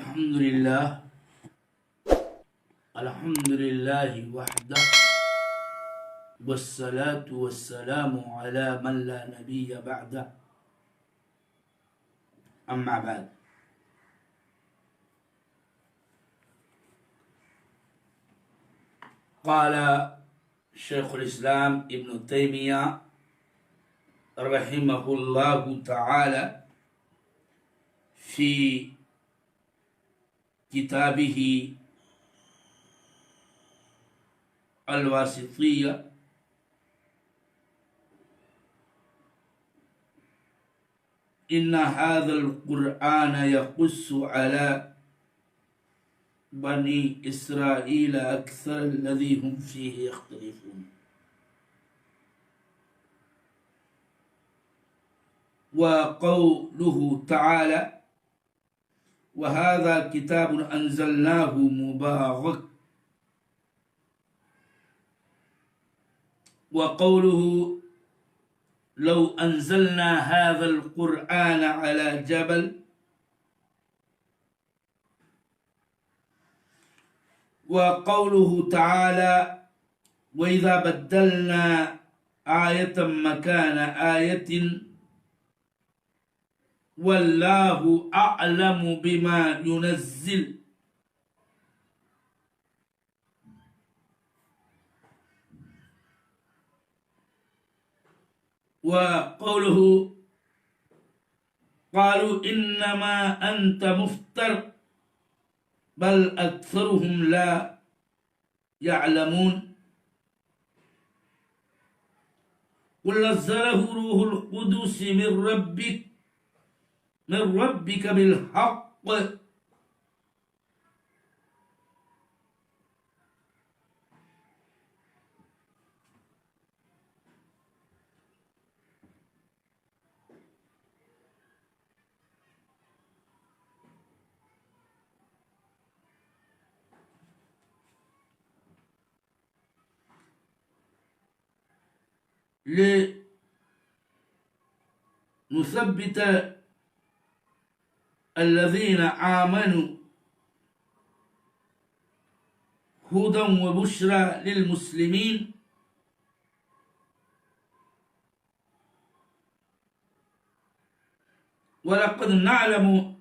الحمد لله وحده والصلاة والسلام على من لا نبي بعده أما بعد قال شيخ الإسلام ابن تيمية رحمه الله تعالى في كتابه الواسطية إن هذا القرآن يقص على بني إسرائيل أكثر الذي هم فيه يختلفون وقوله تعالى وهذا كتاب أنزلناه مبارك وقوله لو أنزلنا هذا القرآن على جبل وقوله تعالى وإذا بدلنا آية مكان آية والله أعلم بما ينزل وقوله قالوا إنما أنت مفتر بل أكثرهم لا يعلمون قل نزله روح القدس من ربك بالحق لنثبت الذين آمنوا هدى وبشرى للمسلمين ولقد نعلم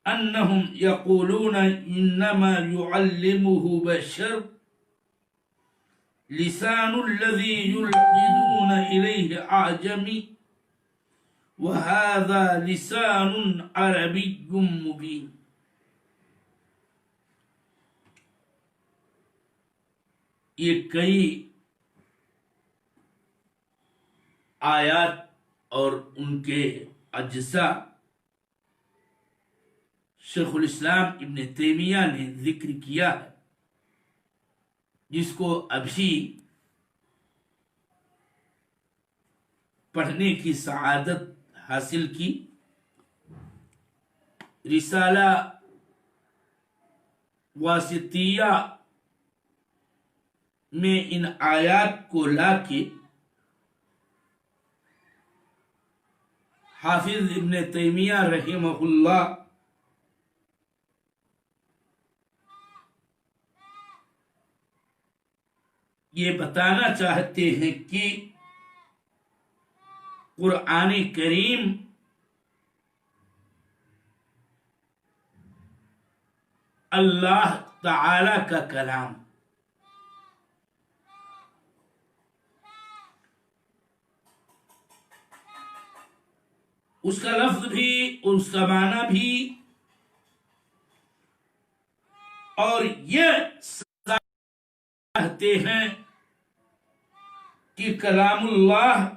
أنهم يقولون إنما يعلمه بشر لسان الذي يلحدون إليه أعجمي وهذا لسان عربي مبين یہ کئی آیات اور ان کے اجزاء شیخ الاسلام ابن تیمیہ نے ذکر کیا ہے جس کو ابھی پڑھنے کی سعادت حاصل کی رسالہ واسطیہ میں ان آیات کو لا کے حافظ ابن تیمیہ رحمہ اللہ یہ بتانا چاہتے ہیں کہ قرآن کریم اللہ تعالی کا کلام اس کا لفظ بھی اس کا معنی بھی اور یہ کہتے ہیں کہ کلام اللہ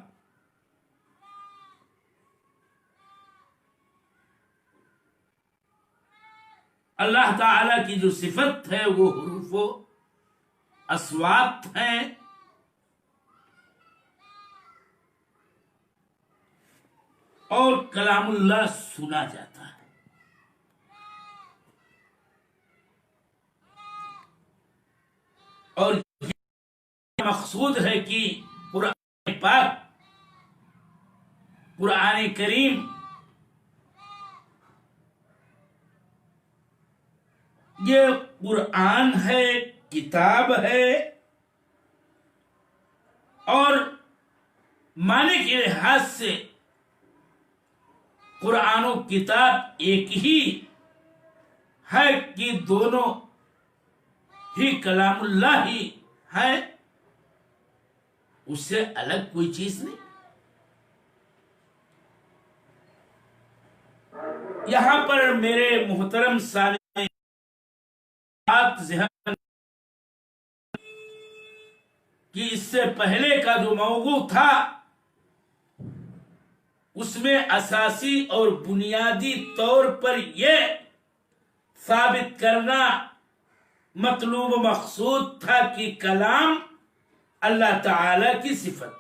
اللہ تعالی کی جو صفت ہے وہ حروف و اصوات ہیں اور کلام اللہ سنا جاتا ہے اور یہ مقصود ہے کہ قرآن پاک قرآن کریم یہ قرآن ہے، کتاب ہے، اور معنی کے لحاظ سے قرآن و کتاب ایک ہی ہے کہ دونوں ہی کلام اللہ ہی ہے، اس سے الگ کوئی چیز نہیں۔ یہاں پر میرے محترم سامعین بات ذہن کہ اس سے پہلے کا جو موضوع تھا اس میں اساسی اور بنیادی طور پر یہ ثابت کرنا مطلوب مقصود تھا کہ کلام اللہ تعالی کی صفت،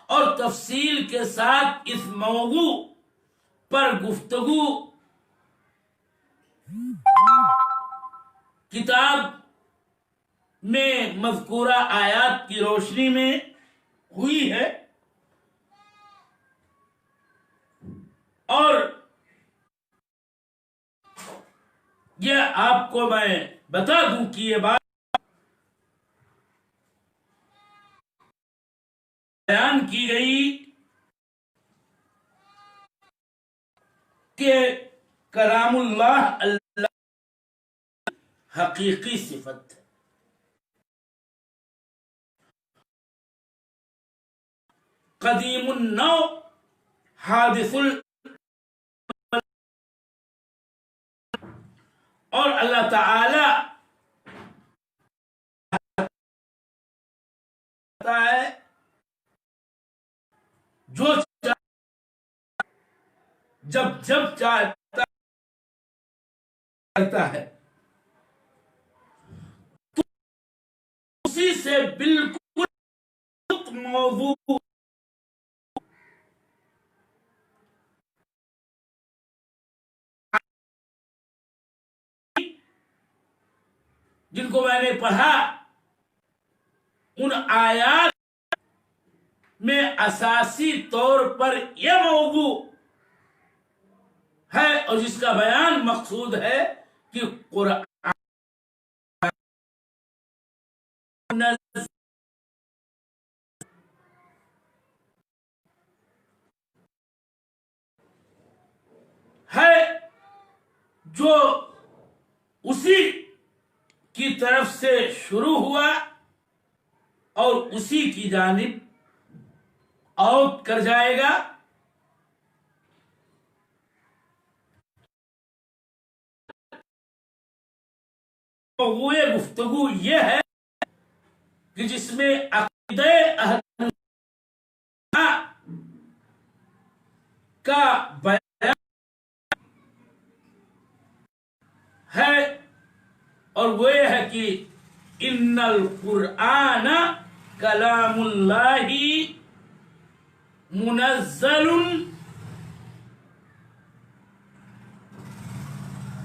اور تفصیل کے ساتھ اس موضوع پر گفتگو کتاب میں مذکورہ آیات کی روشنی میں ہوئی ہے، اور یہ آپ کو میں بتا دوں کہ یہ بات بیان کی گئی کہ کلام اللہ حقیقی صفت ہے، قدیم النوع حادث اور اللہ تعالی ہے جو جب چاہتا ہے تو اسی سے بالکل موضوع جن کو میں نے پڑھا ان آیات میں اساسی طور پر یہ موضوع ہے، اور جس کا بیان مقصود ہے کہ قرآن ہے جو اسی کی طرف سے شروع ہوا اور اسی کی جانب آؤٹ کر جائے گا، موضوع گفتگو یہ ہے کہ جس میں عقیدہ اہل سنت کا بیان ہے، اور وہ یہ ہے کہ ان القرآن کلام اللہ منزل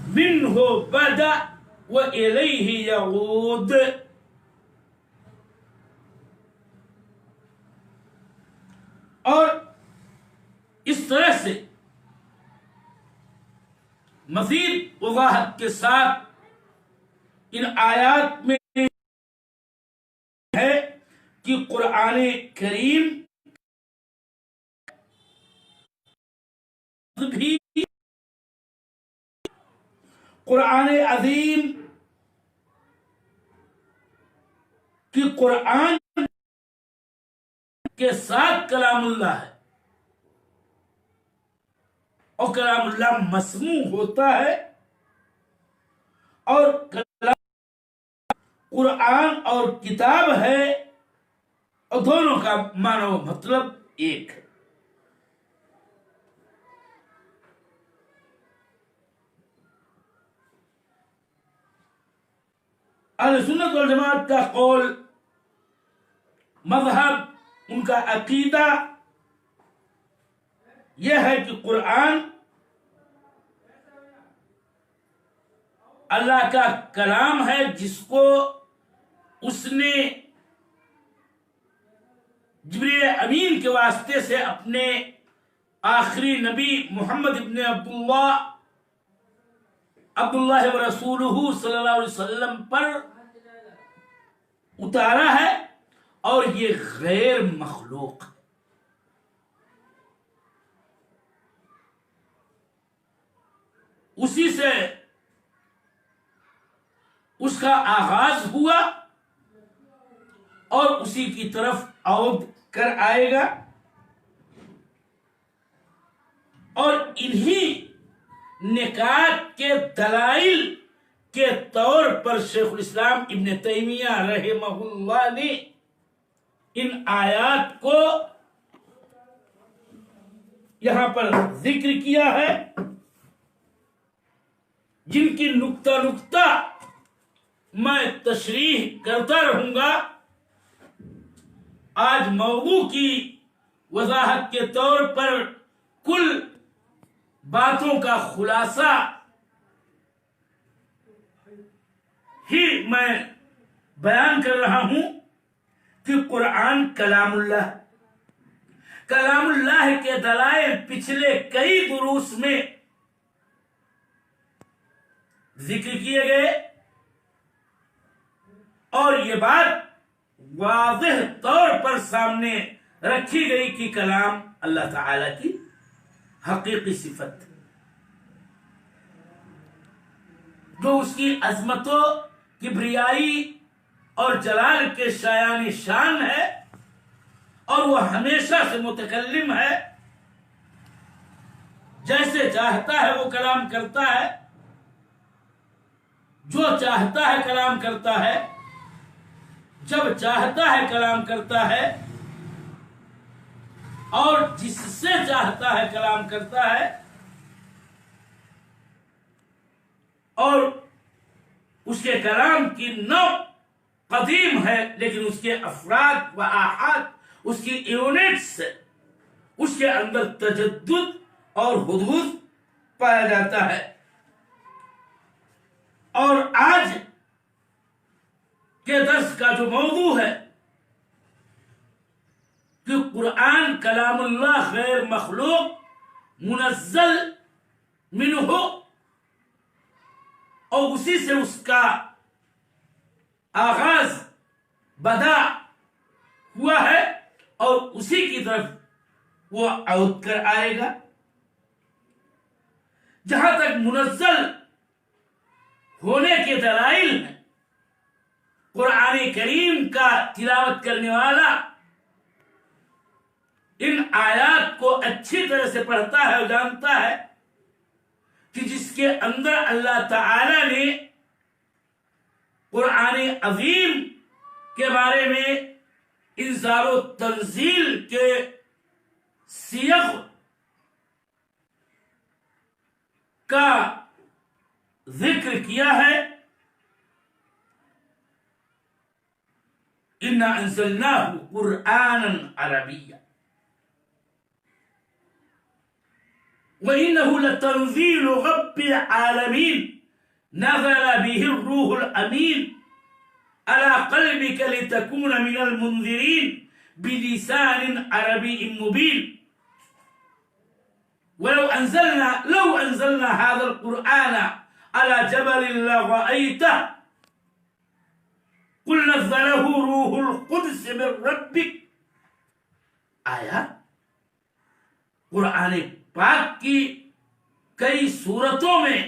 منہ بدأ وإلیہ یعود، اور اس طرح سے مزید وضاحت کے ساتھ ان آیات میں ہے کہ قرآن کریم بھی قرآن عظیم کہ قرآن کے ساتھ کلام اللہ ہے، اور کلام اللہ مسموع ہوتا ہے، اور کلام قرآن اور کتاب ہے، اور دونوں کا معنی و مطلب ایک ہے۔ اہل سنت والجماعت کا قول، مذہب، ان کا عقیدہ یہ ہے کہ قرآن اللہ کا کلام ہے جس کو اس نے جبریل امین کے واسطے سے اپنے آخری نبی محمد ابن عبداللہ ورسولہ صلی اللہ علیہ وسلم پر اتارا ہے، اور یہ غیر مخلوق ہے۔ اسی سے اس کا آغاز ہوا اور اسی کی طرف عود کر آئے گا، اور انہی نکات کے دلائل کے طور پر شیخ الاسلام ابن تیمیہ رحمہ اللہ نے ان آیات کو یہاں پر ذکر کیا ہے، جن کی نقطہ نقطہ میں تشریح کرتا رہوں گا۔ آج موضوع کی وضاحت کے طور پر کل باتوں کا خلاصہ ہی میں بیان کر رہا ہوں کہ قرآن کلام اللہ، کلام اللہ کے دلائل پچھلے کئی دروس میں ذکر کیے گئے، اور یہ بات واضح طور پر سامنے رکھی گئی کہ کلام اللہ تعالی کی حقیقی صفت، جو اس کی عظمت و کبریائی اور جلال کے شایان شان ہے، اور وہ ہمیشہ سے متکلم ہے، جیسے چاہتا ہے وہ کلام کرتا ہے، جو چاہتا ہے کلام کرتا ہے، جب چاہتا ہے کلام کرتا ہے، اور جس سے چاہتا ہے کلام کرتا ہے، اور اس کے کلام کی نوع قدیم ہے، لیکن اس کے افراد و آحاد، اس کی یونٹس، اس کے اندر تجدد اور حدوث پایا جاتا ہے۔ اور آج کے درس کا جو موضوع ہے کہ قرآن کلام اللہ غیر مخلوق منزل منہ، اور اسی سے اس کا آغاز بدا ہوا ہے، اور اسی کی طرف وہ عود کر آئے گا۔ جہاں تک منزل ہونے کے دلائل ہیں، قرآن کریم کا تلاوت کرنے والا ان آیات کو اچھی طرح سے پڑھتا ہے اور جانتا ہے کہ جس کے اندر اللہ تعالی نے قرآن عظیم کے بارے میں انزال و تنزیل کے سیغ کا ذکر کیا ہے، اِنَّا أَنزَلْنَاهُ قُرْآنًا عَرَبِيًّا وَإِنَّهُ لَتَنزِيلُ رَبِّ الْعَالَمِينَ نَزَلَ بِهِ الرُّوحُ الْأَمِينُ عَلَى قَلْبِكَ لِتَكُونَ مِنَ الْمُنذِرِينَ بِلِسَانٍ عَرَبِيٍّ مُبِينٍ لو أنزلنا هذا القرآن على جبل لرأيته قل نزله روح القدس من ربك۔ آیات قرآن پاک کی کئی صورتوں میں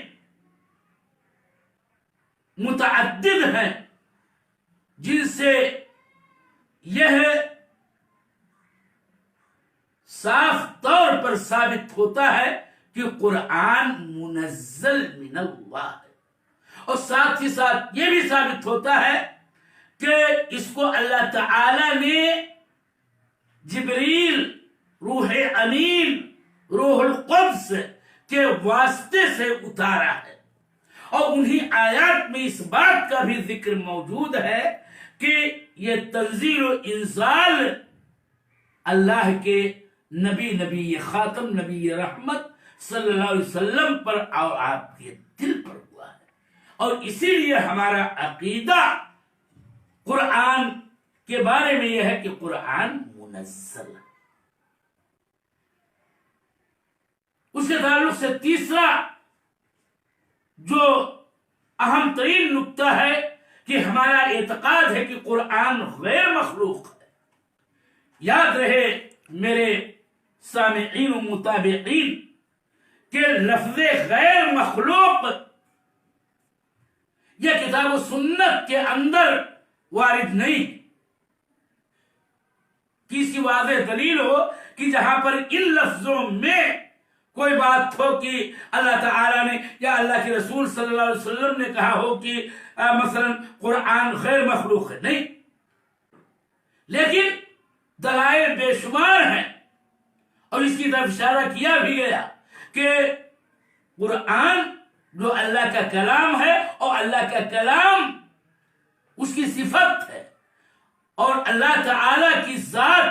متعدد ہیں، جن سے یہ صاف طور پر ثابت ہوتا ہے کہ قرآن منزل من اللہ ہے، اور ساتھ ہی ساتھ یہ بھی ثابت ہوتا ہے کہ اس کو اللہ تعالی نے جبریل، روح امین، روح القدس کے واسطے سے اتارا ہے۔ اور انہی آیات میں اس بات کا بھی ذکر موجود ہے کہ یہ تنزیل و انزال اللہ کے نبی خاتم نبی رحمت صلی اللہ علیہ وسلم پر اور آپ کے دل پر ہوا ہے، اور اسی لیے ہمارا عقیدہ قرآن کے بارے میں یہ ہے کہ قرآن منزل ہے۔ تعلق سے تیسرا جو اہم ترین نقطہ ہے کہ ہمارا اعتقاد ہے کہ قرآن غیر مخلوق ہے. یاد رہے میرے سامعین و متابعین کہ لفظ غیر مخلوق یہ کتاب و سنت کے اندر وارد نہیں. اس کی واضح دلیل ہو کہ جہاں پر ان لفظوں میں کوئی بات ہو کہ اللہ تعالیٰ نے یا اللہ کے رسول صلی اللہ علیہ وسلم نے کہا ہو کہ مثلا قرآن غیر مخلوق ہے، نہیں. لیکن دلائل بے شمار ہیں اور اس کی طرف اشارہ کیا بھی گیا کہ قرآن جو اللہ کا کلام ہے اور اللہ کا کلام اس کی صفت ہے، اور اللہ تعالی کی ذات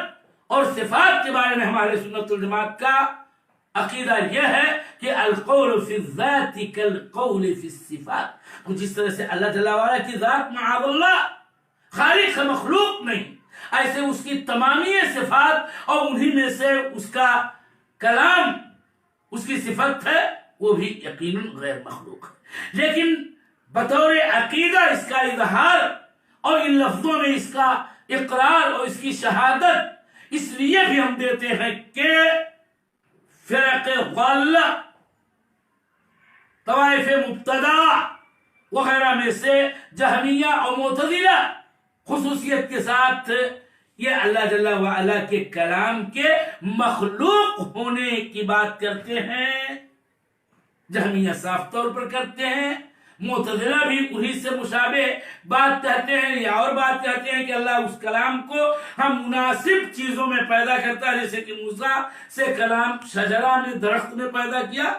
اور صفات کے بارے میں ہمارے سنت والجماعت کا عقیدہ یہ ہے کہ القول فی الذات کالقول فی الصفات. جس طرح سے اللہ جل وعلا کی ذات معاذ اللہ خالق مخلوق نہیں، ایسے اس کی تمامی صفات اور انہی میں سے اس کا کلام اس کی صفت ہے وہ بھی یقیناً غیر مخلوق ہے. لیکن بطور عقیدہ اس کا اظہار اور ان لفظوں میں اس کا اقرار اور اس کی شہادت اس لیے بھی ہم دیتے ہیں کہ فرق ضالہ، طوائف مبتدع وغیرہ میں سے جہمیہ اور معتزلہ خصوصیت کے ساتھ یہ اللہ جل وعلا کے کلام کے مخلوق ہونے کی بات کرتے ہیں. جہمیہ صاف طور پر کرتے ہیں، معتزلہ بھی انہی سے مشابہ بات کہتے ہیں یا اور بات کہتے ہیں کہ اللہ اس کلام کو ہم مناسب چیزوں میں پیدا کرتا ہے، جیسے کہ موسیٰ سے کلام شجرہ میں درخت میں پیدا کیا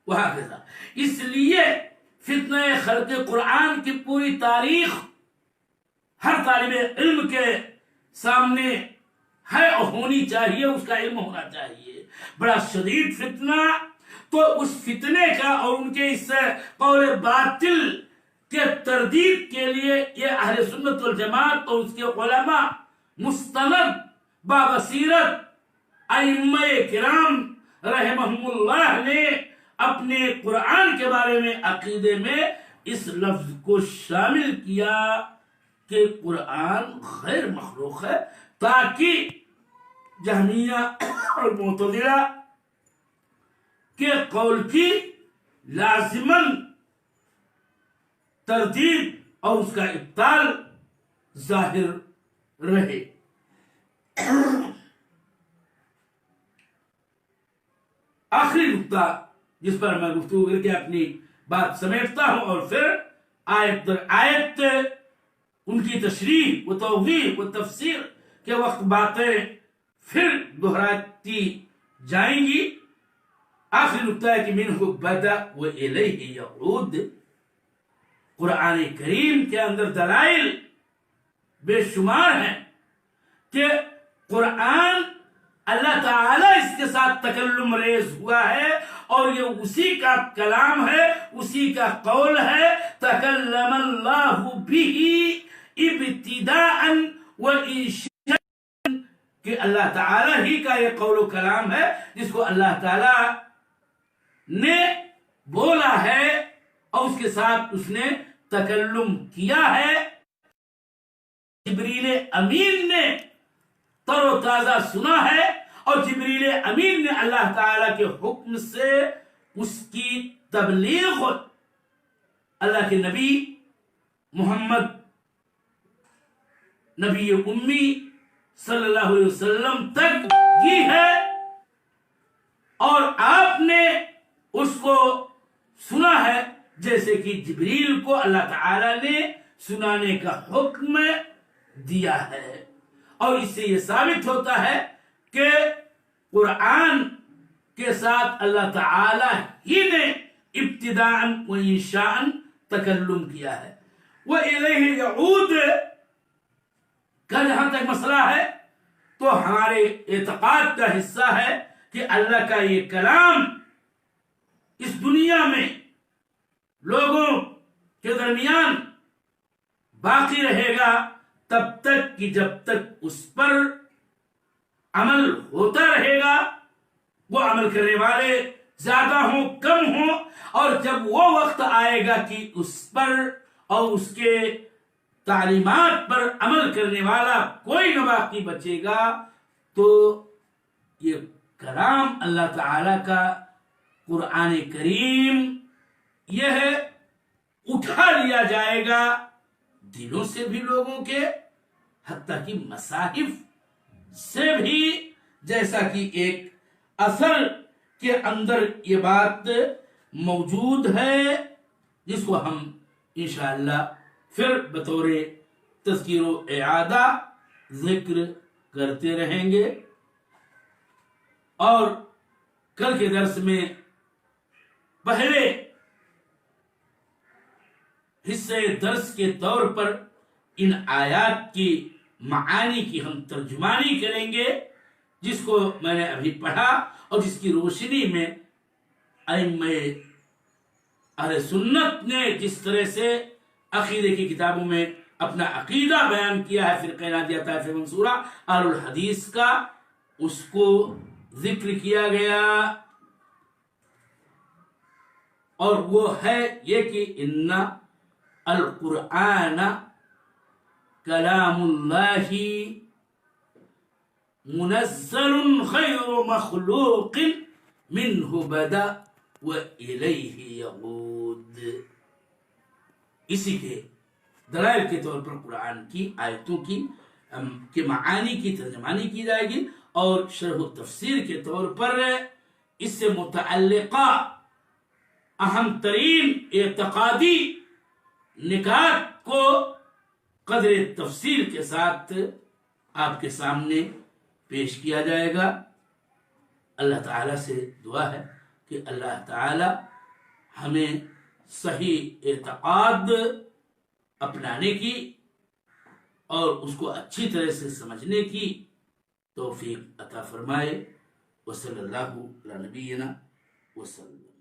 وہکذا. اس لیے فتنہ خلق قرآن کی پوری تاریخ ہر طالب علم کے سامنے ہے اور ہونی چاہیے، اس کا علم ہونا چاہیے. بڑا شدید فتنہ، تو اس فتنے کا اور ان کے اس قول باطل کے تردید کے لیے یہ اہل سنت والجماعت اور اس کے علماء مستند بابصیرت ائمہ کرام رحمہم اللہ نے اپنے قرآن کے بارے میں عقیدے میں اس لفظ کو شامل کیا کہ قرآن غیر مخلوق ہے، تاکہ جہمیہ اور معتزلہ کے قول کی لازماً تردید اور اس کا ابطال ظاہر رہے. آخری نقطہ جس پر میں گفتگو کر کے اپنی بات سمیٹتا ہوں اور پھر آیت در آیت ان کی تشریح و توضیح و تفسیر کے وقت باتیں پھر دہراتی جائیں گی. آخری نقطہ ہے کہ منہ بدأ و الیہ یعود. قرآن کریم کے اندر دلائل بے شمار ہیں کہ قرآن اللہ تعالیٰ اس کے ساتھ تکلم ریز ہوا ہے اور یہ اسی کا کلام ہے، اسی کا قول ہے. تکلم اللہ بہ ابتداء و انشاء، کہ اللہ تعالیٰ ہی کا یہ قول و کلام ہے جس کو اللہ تعالیٰ نے بولا ہے اور اس کے ساتھ اس نے تکلم کیا ہے. جبریل امین نے تر و تازہ سنا ہے اور جبریل امین نے اللہ تعالی کے حکم سے اس کی تبلیغ اللہ کے نبی محمد نبی امی صلی اللہ علیہ وسلم تک کی ہے، اور آپ نے اس کو سنا ہے جیسے کہ جبریل کو اللہ تعالی نے سنانے کا حکم دیا ہے. اور اس سے یہ ثابت ہوتا ہے کہ قرآن کے ساتھ اللہ تعالی ہی نے ابتداء و انشاء تکلم کیا ہے. وَإِلَيْهِ يَعُودُ کا جہاں تک مسئلہ ہے تو ہمارے اعتقاد کا حصہ ہے کہ اللہ کا یہ کلام اس دنیا میں لوگوں کے درمیان باقی رہے گا تب تک کہ جب تک اس پر عمل ہوتا رہے گا، وہ عمل کرنے والے زیادہ ہوں کم ہوں، اور جب وہ وقت آئے گا کہ اس پر اور اس کے تعلیمات پر عمل کرنے والا کوئی نہ باقی بچے گا، تو یہ کلام اللہ تعالی کا قرآن کریم یہ ہے اٹھا لیا جائے گا دلوں سے بھی لوگوں کے، حتیٰ کہ مصاحف سے بھی، جیسا کہ ایک اثر کے اندر یہ بات موجود ہے، جس کو ہم انشاءاللہ پھر بطور تذکیر و اعادہ ذکر کرتے رہیں گے۔ اور کل کے درس میں پہلے حصے درس کے طور پر ان آیات کی معانی کی ہم ترجمانی کریں گے، جس کو میں نے ابھی پڑھا اور جس کی روشنی میں ائمہ اہل سنت نے جس طرح سے عقیدے کی کتابوں میں اپنا عقیدہ بیان کیا ہے، فرقہ ناجیہ طائفہ منصورہ اہل الحدیث کا، اس کو ذکر کیا گیا، اور وہ ہے یہ کہ ان القرآن کلام اللہ منزل غیر مخلوق منہ بدا وإلیہ یعود۔ اسی کے دلائل کے طور پر قرآن کی آیتوں کی معانی کی ترجمانی کی جائے گی، اور شرح و تفسیر کے طور پر اس سے متعلقہ اہم ترین اعتقادی نکات کو قدر تفصیل کے ساتھ آپ کے سامنے پیش کیا جائے گا۔ اللہ تعالیٰ سے دعا ہے کہ اللہ تعالیٰ ہمیں صحیح اعتقاد اپنانے کی اور اس کو اچھی طرح سے سمجھنے کی توفیق عطا فرمائے۔ وصلی اللہ علی نبینا وسلم۔